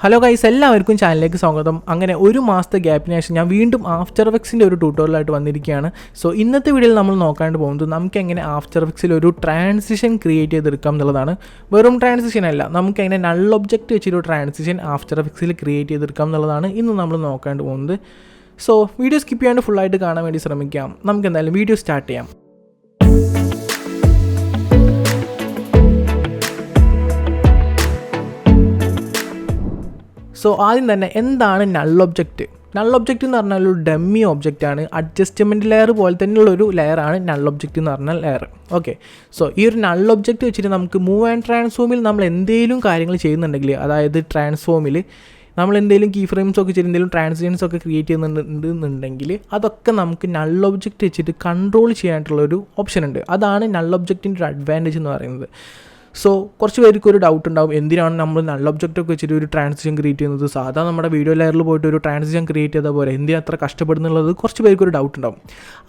Hello guys, എല്ലാവർക്കും ചാനലിലേക്ക് സ്വാഗതം. അങ്ങനെ ഒരു മാസത്തെ ഗ്യാപ്പിന് ശേഷം ഞാൻ വീണ്ടും ആഫ്റ്റർ എഫക്ട്സിൻ്റെ ഒരു ട്യൂട്ടോറിയലായിട്ട് വന്നിരിക്കുകയാണ്. സോ ഇന്നത്തെ വീഡിയോയിൽ നമ്മൾ നോക്കാണ്ട് പോകുന്നത് നമുക്ക് എങ്ങനെ ആഫ്റ്റർ എഫക്ട്സിൽ ഒരു ട്രാൻസിഷൻ ക്രിയേറ്റ് ചെയ്തെടുക്കാം എന്നുള്ളതാണ്. വെറും ട്രാൻസിഷൻ അല്ല, നമുക്ക് എങ്ങനെ നൾ ഒബ്ജക്റ്റ് വെച്ചൊരു ട്രാൻസിഷൻ ആഫ്റ്റർ എഫക്ട്സിൽ ക്രിയേറ്റ് ചെയ്തെടുക്കാം എന്നുള്ളതാണ് ഇന്ന് നമ്മൾ നോക്കാണ്ട് പോകുന്നത്. സോ വീഡിയോ സ്കിപ്പ് ചെയ്യാണ്ട് ഫുള്ളായിട്ട് കാണാൻ വേണ്ടി ശ്രമിക്കാം. നമുക്ക് എന്തായാലും വീഡിയോ സ്റ്റാർട്ട് ചെയ്യാം. സോ ആദ്യം തന്നെ എന്താണ് നൾ ഒബ്ജക്റ്റ്? നൾ ഒബ്ജക്റ്റ് എന്ന് പറഞ്ഞാൽ ഒരു ഡമ്മി ഒബ്ജക്റ്റാണ്. അഡ്ജസ്റ്റ്മെൻറ്റ് ലെയർ പോലെ തന്നെയുള്ളൊരു ലെയറാണ് നൾ ഒബ്ജക്റ്റ് എന്ന് പറഞ്ഞാൽ ലെയർ. ഓക്കെ, സോ ഈ ഒരു നൾ ഒബ്ജക്റ്റ് വെച്ചിട്ട് നമുക്ക് മൂവ് ആൻഡ് ട്രാൻസ്ഫോമിൽ നമ്മൾ എന്തെങ്കിലും കാര്യങ്ങൾ ചെയ്യുന്നുണ്ടെങ്കിൽ, അതായത് ട്രാൻസ്ഫോമിൽ നമ്മൾ എന്തെങ്കിലും കീ ഫ്രെയിംസ് ഒക്കെ ചെയ്ത് എന്തെങ്കിലും ട്രാൻസിഷൻസ് ഒക്കെ ക്രിയേറ്റ് ചെയ്യുന്നുണ്ടെന്നുണ്ടെങ്കിൽ അതൊക്കെ നമുക്ക് നൾ ഒബ്ജക്റ്റ് വെച്ചിട്ട് കൺട്രോൾ ചെയ്യാനായിട്ടുള്ളൊരു ഓപ്ഷൻ ഉണ്ട്. അതാണ് നൾ ഒബ്ജക്റ്റിൻ്റെ ഒരു അഡ്വാൻറ്റേജ് എന്ന് പറയുന്നത്. സോ കുറച്ച് പേർക്ക് ഒരു ഡൗട്ട് ഉണ്ടാവും, എന്തിനാണ് നമ്മൾ നൾ ഒബ്ജക്റ്റൊക്കെ വെച്ചിട്ട് ഒരു ട്രാൻസിഷൻ ക്രിയേറ്റ് ചെയ്യുന്നത്? സാധാരണ നമ്മുടെ വീഡിയോ ലെയറിൽ പോയിട്ട് ഒരു ട്രാൻസിഷൻ ക്രിയേറ്റ് ചെയ്താൽ പോലെ എന്തിനാ അത്ര കഷ്ടപ്പെടുന്നുള്ളത് കുറച്ച് പേർക്ക് ഒരു ഡൗട്ട് ഉണ്ടാവും.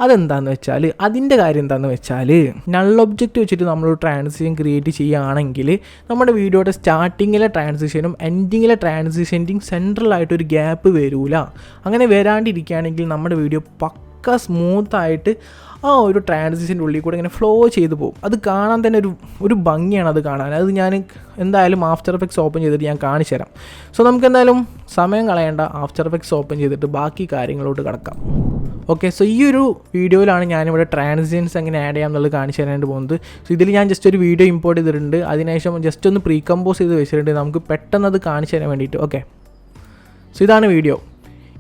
അതെന്താണെന്ന് വെച്ചാൽ, അതിൻ്റെ കാര്യം എന്താണെന്ന് വെച്ചാൽ, നൾ ഒബ്ജക്റ്റ് വെച്ചിട്ട് നമ്മളൊരു ട്രാൻസിഷൻ ക്രിയേറ്റ് ചെയ്യുകയാണെങ്കിൽ നമ്മുടെ വീഡിയോയുടെ സ്റ്റാർട്ടിങ്ങിലെ ട്രാൻസിഷനും എൻഡിങ്ങിലെ ട്രാൻസിഷൻ്റെയും സെൻട്രലായിട്ടൊരു ഗ്യാപ്പ് വരില്ല. അങ്ങനെ വരാണ്ടിരിക്കുകയാണെങ്കിൽ നമ്മുടെ വീഡിയോ പക്ക സ്മൂത്തായിട്ട് ആ ഒരു ട്രാൻസിഷൻ്റെ ഉള്ളിൽ കൂടെ ഇങ്ങനെ ഫ്ലോ ചെയ്ത് പോകും. അത് കാണാൻ തന്നെ ഒരു ഭംഗിയാണ് അത് കാണാൻ. അത് ഞാൻ എന്തായാലും ആഫ്റ്റർ എഫക്ട്സ് ഓപ്പൺ ചെയ്തിട്ട് ഞാൻ കാണിച്ചു തരാം. സോ നമുക്ക് എന്തായാലും സമയം കളയേണ്ട, ആഫ്റ്റർ എഫക്ട്സ് ഓപ്പൺ ചെയ്തിട്ട് ബാക്കി കാര്യങ്ങളോട്ട് കിടക്കാം. ഓക്കെ, സോ ഈ ഒരു വീഡിയോയിലാണ് ഞാനിവിടെ ട്രാൻസിഷൻസ് എങ്ങനെ ആഡ് ചെയ്യാം എന്നുള്ളത് കാണിച്ചു തരാനായിട്ട് പോകുന്നത്. സോ ഇതിൽ ഞാൻ ജസ്റ്റ് ഒരു വീഡിയോ ഇമ്പോർട്ട് ചെയ്തിട്ടുണ്ട്. അതിനുശേഷം ജസ്റ്റ് ഒന്ന് പ്രീ കമ്പോസ് ചെയ്ത് വെച്ചിട്ടുണ്ട്, നമുക്ക് പെട്ടെന്ന് അത് കാണിച്ചു തരാൻ വേണ്ടിയിട്ട്. ഓക്കെ, സോ ഇതാണ് വീഡിയോ.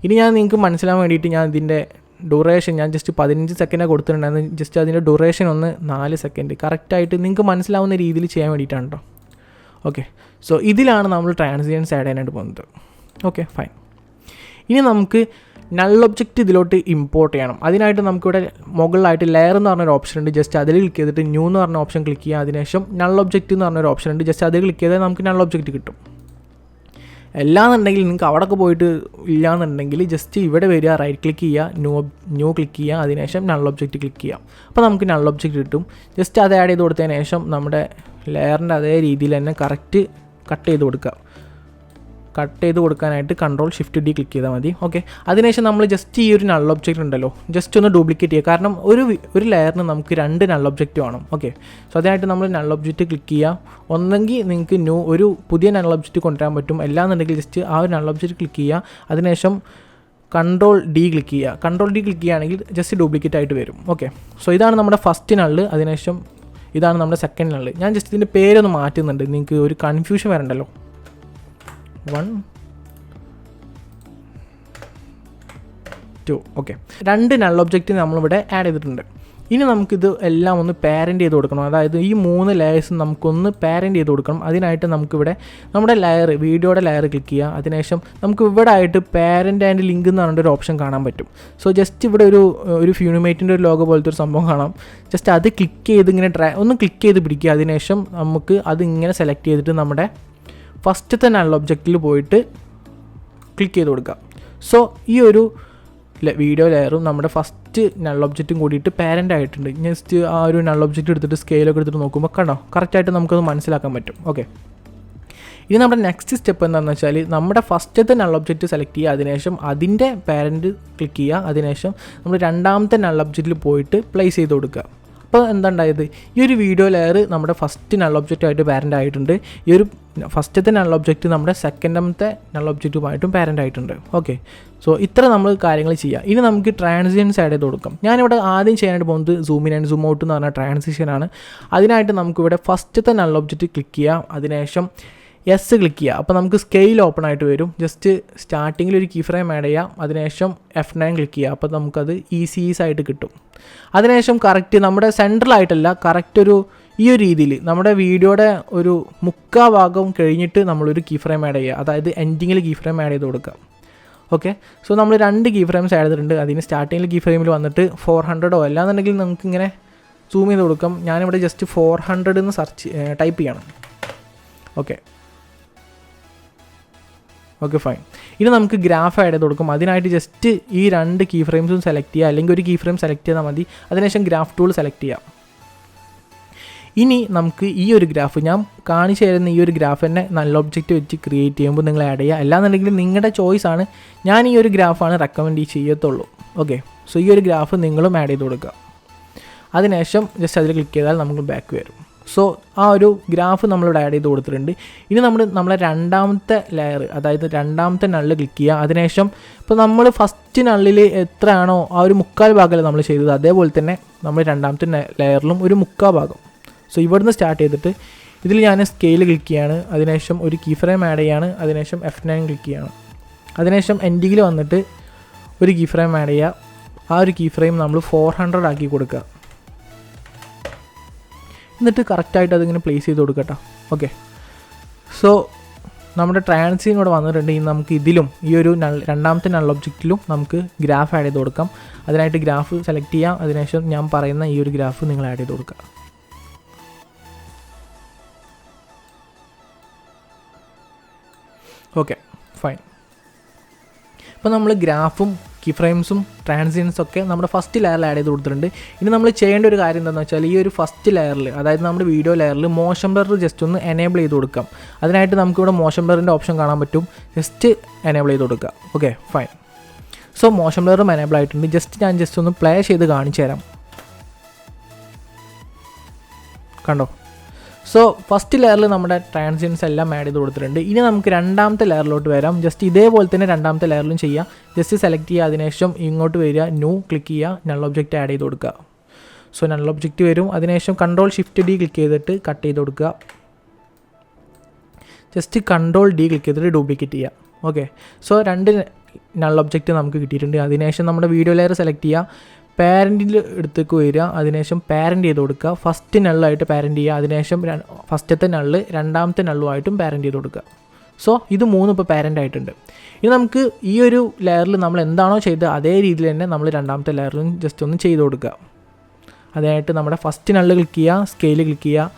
ഇനി ഞാൻ നിങ്ങൾക്ക് മനസ്സിലാൻ വേണ്ടിയിട്ട് ഞാൻ ഇതിൻ്റെ ഡ്യൂറേഷൻ ഞാൻ ജസ്റ്റ് 15 സെക്കൻഡ് കൊടുത്തിട്ടുണ്ടായിരുന്നു. ജസ്റ്റ് അതിൻ്റെ ഡ്യൂറേഷൻ ഒന്ന് 4 സെക്കൻഡ് കറക്റ്റായിട്ട് നിങ്ങൾക്ക് മനസ്സിലാവുന്ന രീതിയിൽ ചെയ്യാൻ വേണ്ടിയിട്ടാണ് കേട്ടോ. ഓക്കെ, സോ ഇതിലാണ് നമ്മൾ ട്രാൻസിഷൻസ് ആഡ് ചെയ്യാനായിട്ട് പോകുന്നത്. Okay, fine. ഇനി നമുക്ക് നൾ ഒബ്ജക്റ്റ് ഇതിലോട്ട് ഇമ്പോർട്ട് ചെയ്യണം. അതിനായിട്ട് നമുക്കിവിടെ മുകളിലായിട്ട് ലെയർ എന്ന് പറഞ്ഞൊരു ഓപ്ഷൻ ഉണ്ട്. ജസ്റ്റ് അതിൽ ക്ലിക്ക് ചെയ്തിട്ട് ന്യൂ എന്ന് പറഞ്ഞ ഓപ്ഷൻ ക്ലിക്ക് ചെയ്യുക. അതിനുശേഷം നൾ ഒബ്ജക്റ്റ് എന്ന് പറഞ്ഞൊരു ഓപ്ഷൻ ഉണ്ട്. ജസ്റ്റ് അതിൽ ക്ലിക്ക് ചെയ്താൽ നമുക്ക് നൾ ഒബ്ജക്റ്റ് കിട്ടും. എല്ലാന്നുണ്ടെങ്കിൽ നിങ്ങൾക്ക് അവിടെയൊക്കെ പോയിട്ട് ഇല്ലയെന്നുണ്ടെങ്കിൽ ജസ്റ്റ് ഇവിടെ വരിക, റൈറ്റ് ക്ലിക്ക് ചെയ്യുക, ന്യൂ ക്ലിക്ക് ചെയ്യുക, അതിനുശേഷം നൾ ഒബ്ജക്റ്റ് ക്ലിക്ക് ചെയ്യാം. അപ്പോൾ നമുക്ക് നൾ ഒബ്ജക്റ്റ് കിട്ടും. ജസ്റ്റ് അത് ആഡ് ചെയ്ത് കൊടുത്തതിന് ശേഷം നമ്മുടെ ലെയറിൻ്റെ അതേ രീതിയിൽ തന്നെ കറക്റ്റ് കട്ട് ചെയ്ത് കൊടുക്കുക. കട്ട് ചെയ്ത് കൊടുക്കാനായിട്ട് Ctrl+Shift+D ക്ലിക്ക് ചെയ്താൽ മതി. ഓക്കെ, അതിനുശേഷം നമ്മൾ ജസ്റ്റ് ഈ ഒരു നൾ ഒബ്ജക്റ്റ് ഉണ്ടല്ലോ ജസ്റ്റ് ഒന്ന് ഡ്യൂപ്ലിക്കേറ്റ് ചെയ്യുക. കാരണം ഒരു ലെയറിന് നമുക്ക് 2 നൾ ഒബ്ജക്റ്റ് വേണം. ഓക്കെ, സോ അതിനായിട്ട് നമ്മൾ നൾ ഒബ്ജക്റ്റ് ക്ലിക്ക് ചെയ്യുക. ഒന്നെങ്കിൽ നിങ്ങൾക്ക് ഒരു പുതിയ നൾ ഒബ്ജക്റ്റ് കൊണ്ടുവരാൻ പറ്റും, അല്ലാന്നുണ്ടെങ്കിൽ ജസ്റ്റ് ആ ഒരു നൾ ഒബ്ജക്റ്റ് ക്ലിക്ക് ചെയ്യുക. അതിനുശേഷം Ctrl+D ക്ലിക്ക് ചെയ്യുക. Ctrl+D ക്ലിക്ക് ചെയ്യുകയാണെങ്കിൽ ജസ്റ്റ് ഡ്യൂപ്ലിക്കേറ്റ് ആയിട്ട് വരും. ഓക്കെ, സോ ഇതാണ് നമ്മുടെ ഫസ്റ്റ് നള്ള്. അതിനുശേഷം ഇതാണ് നമ്മുടെ സെക്കൻഡ് നള്ള്. ഞാൻ ജസ്റ്റ് ഇതിൻ്റെ പേരൊന്ന് മാറ്റുന്നുണ്ട്, നിങ്ങൾക്ക് ഒരു കൺഫ്യൂഷൻ വരണ്ടല്ലോ. 1 2 ഓക്കെ, 2 നൾ ഒബ്ജക്റ്റ് നമ്മളിവിടെ ആഡ് ചെയ്തിട്ടുണ്ട്. ഇനി നമുക്കിത് എല്ലാം ഒന്ന് പാരൻറ്റ് ചെയ്ത് കൊടുക്കണം. അതായത് ഈ 3 ലെയേഴ്സും നമുക്കൊന്ന് പാരൻറ്റ് ചെയ്ത് കൊടുക്കണം. അതിനായിട്ട് നമുക്കിവിടെ നമ്മുടെ ലെയർ, വീഡിയോയുടെ ലെയർ ക്ലിക്ക് ചെയ്യുക. അതിനുശേഷം നമുക്ക് ഇവിടെ ആയിട്ട് പാരൻറ്റ് ആൻഡ് ലിങ്ക് എന്ന് പറഞ്ഞൊരു ഓപ്ഷൻ കാണാൻ പറ്റും. സോ ജസ്റ്റ് ഇവിടെ ഒരു ഫ്യൂണിമേറ്റിൻ്റെ ഒരു ലോഗോ പോലത്തെ ഒരു സംഭവം കാണാം. ജസ്റ്റ് അത് ക്ലിക്ക് ചെയ്ത് ഇങ്ങനെ ഒന്ന് ക്ലിക്ക് ചെയ്ത് പിടിക്കുക. അതിനുശേഷം നമുക്ക് അത് ഇങ്ങനെ സെലക്ട് ചെയ്തിട്ട് നമ്മുടെ ഫസ്റ്റത്തെ നൾ ഒബ്ജക്റ്റിൽ പോയിട്ട് ക്ലിക്ക് ചെയ്ത് കൊടുക്കുക. സോ ഈ ഒരു വീഡിയോ ലെയറും നമ്മുടെ ഫസ്റ്റ് നൾ ഒബ്ജക്റ്റും കൂടിയിട്ട് പാരൻ്റ് ആയിട്ടുണ്ട്. ജസ്റ്റ് ആ ഒരു നൾ ഒബ്ജക്റ്റ് എടുത്തിട്ട് സ്കെയിലൊക്കെ എടുത്തിട്ട് നോക്കുമ്പോൾ കണ്ടോ കറക്റ്റായിട്ട് നമുക്കത് മനസ്സിലാക്കാൻ പറ്റും. ഓക്കെ, ഇനി നമ്മുടെ നെക്സ്റ്റ് സ്റ്റെപ്പ് എന്താണെന്ന് വെച്ചാൽ നമ്മുടെ ഫസ്റ്റത്തെ നൾ ഒബ്ജക്റ്റ് സെലക്ട് ചെയ്യുക. അതിനുശേഷം അതിൻ്റെ പാരൻറ്റ് ക്ലിക്ക് ചെയ്യുക. അതിനുശേഷം നമ്മൾ രണ്ടാമത്തെ നൾ ഒബ്ജക്റ്റിൽ പോയിട്ട് പ്ലേസ് ചെയ്ത് കൊടുക്കുക. അപ്പോൾ എന്താണ്ടായത്, ഈ ഒരു വീഡിയോ ലെയർ നമ്മുടെ ഫസ്റ്റ് നൾ ഒബ്ജക്റ്റുമായിട്ട് പാരൻ്റ് ആയിട്ടുണ്ട്. ഈ ഒരു ഫസ്റ്റത്തെ നൾ ഒബ്ജക്റ്റ് നമ്മുടെ സെക്കൻഡത്തെ നൾ ഒബ്ജക്റ്റുമായിട്ടും പാരൻ്റ് ആയിട്ടുണ്ട്. ഓക്കെ, സോ ഇത്ര നമ്മൾ കാര്യങ്ങൾ ചെയ്യുക. ഇനി നമുക്ക് ട്രാൻസിഷൻസ് ആഡ് ചെയ്ത് കൊടുക്കാം. ഞാനിവിടെ ആദ്യം ചെയ്യാനായിട്ട് പോകുന്നത് zoom in and zoom out എന്ന് പറഞ്ഞ ട്രാൻസിഷനാണ്. അതിനായിട്ട് നമുക്കിവിടെ ഫസ്റ്റത്തെ നൾ ഒബ്ജക്റ്റ് ക്ലിക്ക് ചെയ്യാം. അതിനുശേഷം എസ് ക്ലിക്ക് ചെയ്യുക. അപ്പോൾ നമുക്ക് സ്കെയിൽ ഓപ്പൺ ആയിട്ട് വരും. ജസ്റ്റ് സ്റ്റാർട്ടിങ്ങിൽ ഒരു കീ ഫ്രെയിം ആഡ് ചെയ്യാം. അതിനുശേഷം F9 ക്ലിക്ക് ചെയ്യുക. അപ്പോൾ നമുക്കത് ഈസായിട്ട് കിട്ടും. അതിനുശേഷം കറക്റ്റ് നമ്മുടെ സെൻട്രലായിട്ടല്ല, കറക്റ്റ് ഈ ഒരു രീതിയിൽ നമ്മുടെ വീഡിയോയുടെ ഒരു 3/4 ഭാഗം കഴിഞ്ഞിട്ട് നമ്മളൊരു കീ ഫ്രെയിം ആഡ് ചെയ്യുക. അതായത് എൻഡിങ്ങിൽ കീ ഫ്രെയിം ആഡ് ചെയ്ത് കൊടുക്കുക. ഓക്കെ, സോ നമ്മൾ 2 കീ ഫ്രെയിംസ് ആഡ് ചെയ്തിട്ടുണ്ട്. അതിന് സ്റ്റാർട്ടിങ്ങിൽ കീ ഫ്രെയിമിൽ വന്നിട്ട് 400 അല്ലാന്നുണ്ടെങ്കിൽ നമുക്കിങ്ങനെ സൂം ചെയ്ത് കൊടുക്കാം. ഞാനിവിടെ ജസ്റ്റ് 400 എന്ന് ടൈപ്പ് ചെയ്യണം. Okay, fine. ഇനി നമുക്ക് ഗ്രാഫ് ആഡ് ചെയ്ത് കൊടുക്കും. അതിനായിട്ട് ജസ്റ്റ് ഈ 2 കീ ഫ്രെയിംസും സെലക്ട് ചെയ്യുക, അല്ലെങ്കിൽ ഒരു കീ ഫ്രെയിം സെലക്ട് ചെയ്താൽ മതി. അതിനുശേഷം ഗ്രാഫ് ടൂൾ സെലക്ട് ചെയ്യാം. ഇനി നമുക്ക് ഈ ഒരു ഗ്രാഫ് ഞാൻ കാണിച്ചു തരുന്ന ഈ ഒരു ഗ്രാഫ് തന്നെ നല്ല ഒബ്ജക്റ്റ് വെച്ച് ക്രിയേറ്റ് ചെയ്യുമ്പോൾ നിങ്ങൾ ആഡ് ചെയ്യുക. അല്ലാന്നുണ്ടെങ്കിൽ നിങ്ങളുടെ ചോയ്സാണ്. ഞാൻ ഈ ഒരു ഗ്രാഫാണ് റെക്കമെൻഡ് ചെയ്യത്തുള്ളൂ. ഓക്കെ, സോ ഈ ഒരു ഗ്രാഫ് നിങ്ങളും ആഡ് ചെയ്ത് കൊടുക്കുക. അതിനുശേഷം ജസ്റ്റ് അതിൽ ക്ലിക്ക് ചെയ്താൽ നമുക്ക് ബാക്ക് വരും. സോ ആ ഒരു ഗ്രാഫ് നമ്മളിവിടെ ആഡ് ചെയ്ത് കൊടുത്തിട്ടുണ്ട്. ഇനി നമ്മളെ രണ്ടാമത്തെ ലെയർ, അതായത് രണ്ടാമത്തെ നള്ള് ക്ലിക്ക് ചെയ്യുക. അതിനുശേഷം ഇപ്പോൾ നമ്മൾ ഫസ്റ്റ് നള്ളിൽ എത്രയാണോ ആ ഒരു മുക്കാൽ ഭാഗമല്ലേ നമ്മൾ ചെയ്തത്, അതേപോലെ തന്നെ നമ്മൾ രണ്ടാമത്തെ ലെയറിലും ഒരു മുക്കാൽ ഭാഗം. സോ ഇവിടുന്ന് സ്റ്റാർട്ട് ചെയ്തിട്ട് ഇതിൽ ഞാൻ സ്കെയിൽ ക്ലിക്ക് ചെയ്യാണ്. അതിനുശേഷം ഒരു കീ ഫ്രെയിം ആഡ് ചെയ്യാണ്. അതിനുശേഷം F9 ക്ലിക്ക് ചെയ്യാണ്. അതിനുശേഷം എൻഡിങ്ങിൽ വന്നിട്ട് ഒരു കീ ഫ്രെയിം ആഡ് ചെയ്യുക. ആ ഒരു കീ ഫ്രെയിം നമ്മൾ 400 ആക്കി കൊടുക്കുക. എന്നിട്ട് കറക്റ്റായിട്ട് അതിങ്ങനെ പ്ലേസ് ചെയ്ത് കൊടുക്കട്ടോ. ഓക്കെ, സോ നമ്മുടെ ട്രാൻസിൻ ഇവിടെ വന്നിട്ടുണ്ട്. ഇനി നമുക്ക് ഇതിലും ഈ ഒരു രണ്ടാമത്തെ നൾ ഒബ്ജക്റ്റിലും നമുക്ക് ഗ്രാഫ് ആഡ് ചെയ്ത് കൊടുക്കാം. അതിനായിട്ട് ഗ്രാഫ് സെലക്ട് ചെയ്യാം. അതിനുശേഷം ഞാൻ പറയുന്ന ഈ ഒരു ഗ്രാഫ് നിങ്ങൾ ആഡ് ചെയ്ത് കൊടുക്കുക. Okay, fine. ഇപ്പോൾ നമ്മൾ ഗ്രാഫും കീ ഫ്രെയിംസും ട്രാൻസിയൻസും ഒക്കെ നമ്മുടെ ഫസ്റ്റ് ലെയറിൽ ആഡ് ചെയ്ത് കൊടുത്തിട്ടുണ്ട്. ഇനി നമ്മൾ ചെയ്യേണ്ട ഒരു കാര്യം എന്താണെന്ന് വെച്ചാൽ ഈ ഒരു ഫസ്റ്റ് ലെയറിൽ, അതായത് നമ്മുടെ വീഡിയോ ലെയറിൽ മോഷൻ ബ്ലർ ജസ്റ്റ് ഒന്ന് എനേബിൾ ചെയ്ത് കൊടുക്കാം. അതിനായിട്ട് നമുക്കിവിടെ മോഷൻ ബ്ലറിൻ്റെ ഓപ്ഷൻ കാണാൻ പറ്റും. ജസ്റ്റ് എനേബിൾ ചെയ്ത് കൊടുക്കുക. Okay, fine. സോ മോഷൻ ബ്ലറും എനേബിൾ ആയിട്ടുണ്ട്. ഞാൻ ജസ്റ്റ് ഒന്ന് പ്ലേ ചെയ്ത് കാണിച്ചു തരാം. കണ്ടോ? സോ ഫസ്റ്റ് ലെയറിൽ നമ്മുടെ ട്രാൻസിയൻസ് എല്ലാം ആഡ് ചെയ്ത് കൊടുത്തിട്ടുണ്ട്. ഇനി നമുക്ക് രണ്ടാമത്തെ ലെയറിലോട്ട് വരാം. ജസ്റ്റ് ഇതേപോലെ തന്നെ രണ്ടാമത്തെ ലെയറിലും ചെയ്യാം. ജസ്റ്റ് സെലക്ട് ചെയ്യുക. അതിനുശേഷം ഇങ്ങോട്ട് വരിക, ന്യൂ ക്ലിക്ക് ചെയ്യുക, നൾ ഒബ്ജക്റ്റ് ആഡ് ചെയ്ത് കൊടുക്കുക. സോ നൾ ഒബ്ജക്റ്റ് വരും. അതിനുശേഷം Ctrl+Shift+D ക്ലിക്ക് ചെയ്തിട്ട് കട്ട് ചെയ്ത് കൊടുക്കുക. ജസ്റ്റ് Ctrl+D ക്ലിക്ക് ചെയ്തിട്ട് ഡ്യൂപ്ലിക്കേറ്റ് ചെയ്യുക. ഓക്കെ, സോ രണ്ട് നൾ ഒബ്ജക്റ്റ് നമുക്ക് കിട്ടിയിട്ടുണ്ട്. അതിനുശേഷം നമ്മുടെ വീഡിയോ ലെയർ സെലക്ട് ചെയ്യുക. പാരൻറ്റിൽ എടുത്തേക്ക് വരിക. അതിനുശേഷം പാരൻറ്റ് ചെയ്ത് കൊടുക്കുക. ഫസ്റ്റ് നള്ളായിട്ട് പാരൻറ്റ് ചെയ്യുക. അതിനുശേഷം ഫസ്റ്റത്തെ നള്ള് രണ്ടാമത്തെ നള്ളുമായിട്ടും പാരൻറ്റ് ചെയ്ത് കൊടുക്കുക. സോ ഇത് മൂന്നും ഇപ്പോൾ പാരൻ്റ് ആയിട്ടുണ്ട്. ഇനി നമുക്ക് ഈ ഒരു ലെയറിൽ നമ്മൾ എന്താണോ ചെയ്തത് അതേ രീതിയിൽ തന്നെ നമ്മൾ രണ്ടാമത്തെ ലെയറിലും ജസ്റ്റ് ഒന്ന് ചെയ്ത് കൊടുക്കുക. അതിനായിട്ട് നമ്മുടെ ഫസ്റ്റ് നള്ള് ക്ലിക്ക് ചെയ്യുക, സ്കെയിൽ ക്ലിക്ക് ചെയ്യുക,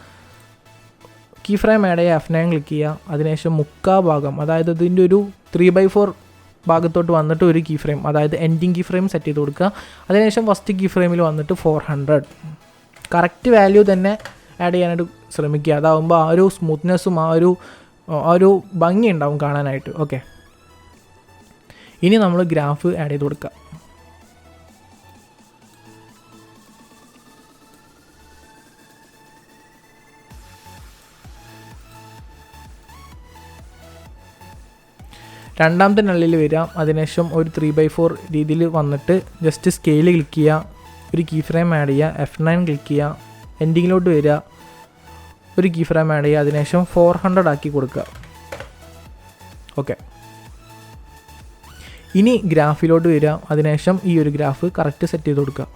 കീ ഫ്രെയിം ആഡ് ചെയ്യുക, F9 ക്ലിക്ക് ചെയ്യുക. അതിനുശേഷം മുക്കാൽ ഭാഗം, അതായത് ഇതിൻ്റെ ഒരു 3/4 ഭാഗത്തോട്ട് വന്നിട്ട് ഒരു കീ ഫ്രെയിം, അതായത് എൻഡിങ് കീ ഫ്രെയിം സെറ്റ് ചെയ്ത് കൊടുക്കുക. അതിനുശേഷം ഫസ്റ്റ് കീ ഫ്രെയിമിൽ വന്നിട്ട് 400 കറക്റ്റ് വാല്യൂ തന്നെ ആഡ് ചെയ്യാനായിട്ട് ശ്രമിക്കുക. അതാകുമ്പോൾ ആ ഒരു സ്മൂത്ത്നെസ്സും ആ ഒരു ഭംഗി ഉണ്ടാവും കാണാനായിട്ട്. ഓക്കെ, ഇനി നമ്മൾ ഗ്രാഫ് ആഡ് ചെയ്ത് കൊടുക്കുക. രണ്ടാമത്തെ നള്ളിൽ വരിക. അതിനുശേഷം ഒരു 3/4 രീതിയിൽ വന്നിട്ട് ജസ്റ്റ് സ്കെയിൽ ക്ലിക്ക് ചെയ്യുക, ഒരു കീ ഫ്രെയിം ആഡ് ചെയ്യുക, F9 ക്ലിക്ക് ചെയ്യുക, എൻഡിങ്ങിലോട്ട് വരിക, ഒരു കീ ഫ്രെയിം ആഡ് ചെയ്യുക. അതിനുശേഷം 400 ആക്കി കൊടുക്കുക. ഓക്കെ, ഇനി ഗ്രാഫിലോട്ട് വരിക. അതിനുശേഷം ഈ ഒരു ഗ്രാഫ് കറക്റ്റ് സെറ്റ് ചെയ്ത് കൊടുക്കുക.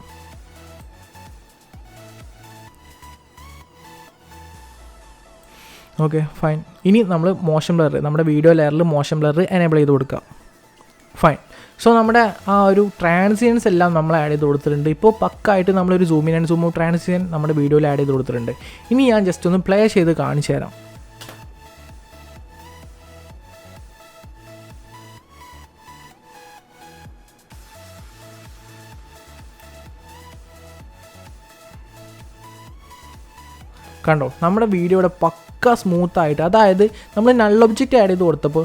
Okay, fine. ഇനി നമ്മൾ മോഷൻ ബ്ലർ, നമ്മുടെ വീഡിയോ ലെയറിൽ മോഷൻ ബ്ലർ എനേബിൾ ചെയ്ത് കൊടുക്കുക. ഫൈൻ. സോ നമ്മുടെ ആ ഒരു ട്രാൻസിയൻസ് എല്ലാം നമ്മൾ ആഡ് ചെയ്ത് കൊടുത്തിട്ടുണ്ട്. ഇപ്പോൾ പക്കായിട്ട് നമ്മളൊരു zoom in and zoom out ട്രാൻസിയൻ നമ്മുടെ വീഡിയോയിൽ ആഡ് ചെയ്ത് കൊടുത്തിട്ടുണ്ട്. ഇനി ഞാൻ ജസ്റ്റ് ഒന്ന് പ്ലേ ചെയ്ത് കാണിച്ചു തരാം. കണ്ടോ, നമ്മുടെ വീഡിയോയുടെ പക്ക സ്മൂത്തായിട്ട്, അതായത് നമ്മൾ നൾ ഒബ്ജക്റ്റ് ആഡ് ചെയ്ത് കൊടുത്തപ്പോൾ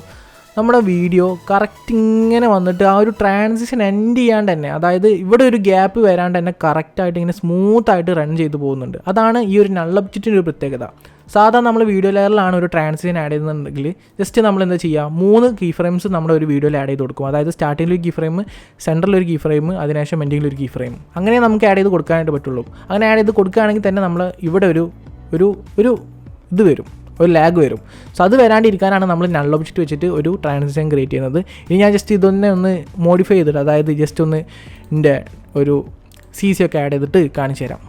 നമ്മുടെ വീഡിയോ കറക്റ്റ് ഇങ്ങനെ വന്നിട്ട് ആ ഒരു ട്രാൻസിഷൻ എൻഡ് ചെയ്യാണ്ട് തന്നെ, അതായത് ഇവിടെ ഒരു ഗ്യാപ്പ് വരാണ്ട് തന്നെ കറക്റ്റായിട്ട് ഇങ്ങനെ സ്മൂത്തായിട്ട് റൺ ചെയ്ത് പോകുന്നുണ്ട്. അതാണ് ഈ ഒരു നൾ ഒബ്ജക്റ്റിൻ്റെ ഒരു പ്രത്യേകത. സാധാരണ നമ്മൾ വീഡിയോ ലെയറിലാണ് ഒരു ട്രാൻസിഷൻ ആഡ് ചെയ്യുന്നുണ്ടെങ്കിൽ ജസ്റ്റ് നമ്മൾ എന്താ ചെയ്യുക, 3 കീ ഫ്രെയിംസ് നമ്മുടെ ഒരു വീഡിയോയിൽ ആഡ് ചെയ്ത് കൊടുക്കും. അതായത് സ്റ്റാർട്ടിങ്ങിൽ ഒരു കീ ഫ്രെയിം, സെൻറ്ററിലൊരു കീ ഫ്രെയിം, അതിനുശേഷം എൻഡിങ്ങിലൊരു കീ ഫ്രെയിം. അങ്ങനെ നമുക്ക് ആഡ് ചെയ്ത് കൊടുക്കാനായിട്ട് പറ്റുള്ളൂ. അങ്ങനെ ആഡ് ചെയ്ത് കൊടുക്കുകയാണെങ്കിൽ തന്നെ നമ്മൾ ഇവിടെ ഒരു ഇത് വരും, ഒരു ലാഗ് വരും. സോ അത് വരാണ്ടിരിക്കാനാണ് നമ്മൾ നൾ ഒബ്ജക്റ്റ് വെച്ചിട്ട് ഒരു ട്രാൻസിഷൻ ക്രിയേറ്റ് ചെയ്യുന്നത്. ഇനി ഞാൻ ജസ്റ്റ് ഇതൊന്നെ ഒന്ന് മോഡിഫൈ ചെയ്തിട്ട്, അതായത് ജസ്റ്റ് ഒന്ന് എൻ്റെ ഒരു CC ഒക്കെ ആഡ് ചെയ്തിട്ട് കാണിച്ചു തരാം.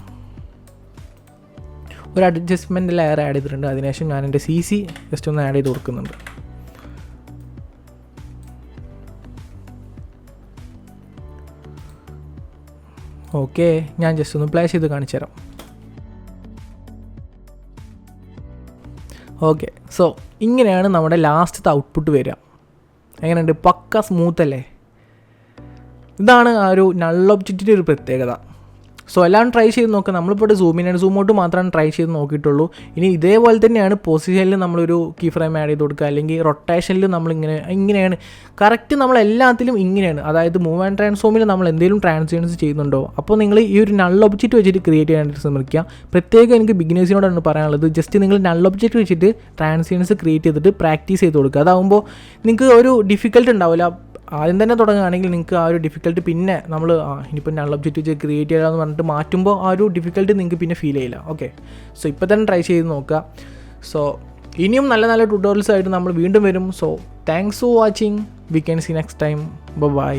ഒരു അഡ്ജസ്റ്റ്മെൻറ്റ് ലെയർ ആഡ് ചെയ്തിട്ടുണ്ട്. അതിനുശേഷം ഞാൻ എൻ്റെ CC ജസ്റ്റ് ഒന്ന് ആഡ് ചെയ്ത് കൊടുക്കുന്നുണ്ട്. ഓക്കെ, ഞാൻ ജസ്റ്റ് ഒന്ന് പ്ലേ ചെയ്ത് കാണിച്ചു തരാം. ഓക്കെ, സോ ഇങ്ങനെയാണ് നമ്മുടെ ലാസ്റ്റത്തെ ഔട്ട്പുട്ട് വരിക. എങ്ങനെയുണ്ട്? പക്ക സ്മൂത്ത് അല്ലേ? ഇതാണ് ആ ഒരു നൾ ഒബ്ജക്റ്റിൻ്റെ ഒരു പ്രത്യേകത. സോ എല്ലാം ട്രൈ ചെയ്ത് നോക്കുക. നമ്മളിപ്പോൾ zoom in and zoom out മാത്രമാണ് ട്രൈ ചെയ്ത് നോക്കിയിട്ടുള്ളൂ. ഇനി ഇതേപോലെ തന്നെയാണ് പൊസിഷനിൽ നമ്മളൊരു കീ ഫ്രെയിം ആഡ് ചെയ്ത് കൊടുക്കുക, അല്ലെങ്കിൽ റൊട്ടേഷനിൽ ഇങ്ങനെയാണ് കറക്റ്റ് നമ്മളെല്ലാത്തിലും ഇങ്ങനെയാണ്. അതായത് മൂവ് ആൻഡ് ട്രാൻസ്ഫോമിൽ നമ്മൾ എന്തെങ്കിലും ട്രാൻസിഷൻസ് ചെയ്യുന്നുണ്ടോ, അപ്പോൾ നിങ്ങൾ ഈ ഒരു നൾ ഒബ്ജക്റ്റ് വെച്ചിട്ട് ക്രിയേറ്റ് ചെയ്യാനായിട്ട് ശ്രമിക്കുക. പ്രത്യേകം എനിക്ക് ബിഗിനേഴ്സിനോടാണ് പറയാനുള്ളത്, ജസ്റ്റ് നിങ്ങൾ നൾ ഒബ്ജക്റ്റ് വെച്ചിട്ട് ട്രാൻസിഷൻസ് ക്രിയേറ്റ് ചെയ്തിട്ട് പ്രാക്ടീസ് ചെയ്ത് കൊടുക്കുക. അതാകുമ്പോൾ നിങ്ങൾക്ക് ഒരു ഡിഫിക്കൽട്ട് ഉണ്ടാവില്ല. ആദ്യം തന്നെ തുടങ്ങുകയാണെങ്കിൽ നിങ്ങൾക്ക് ആ ഒരു ഡിഫിക്കൽട്ട് പിന്നെ നമ്മൾ ഇനിയിപ്പോൾ നൾ ഒബ്ജക്റ്റ് വെച്ച് ക്രിയേറ്റ് ചെയ്യാമെന്ന് പറഞ്ഞിട്ട് മാറ്റുമ്പോൾ ആ ഒരു ഡിഫിക്കൽട്ട് നിങ്ങൾക്ക് പിന്നെ ഫീൽ ചെയ്യില്ല. ഓക്കെ, സോ ഇപ്പോൾ തന്നെ ട്രൈ ചെയ്ത് നോക്കുക. സോ ഇനിയും നല്ല നല്ല ട്യൂട്ടോറിയൽസ് ആയിട്ട് നമ്മൾ വീണ്ടും വരും. So thanks for watching. We can see next time. By.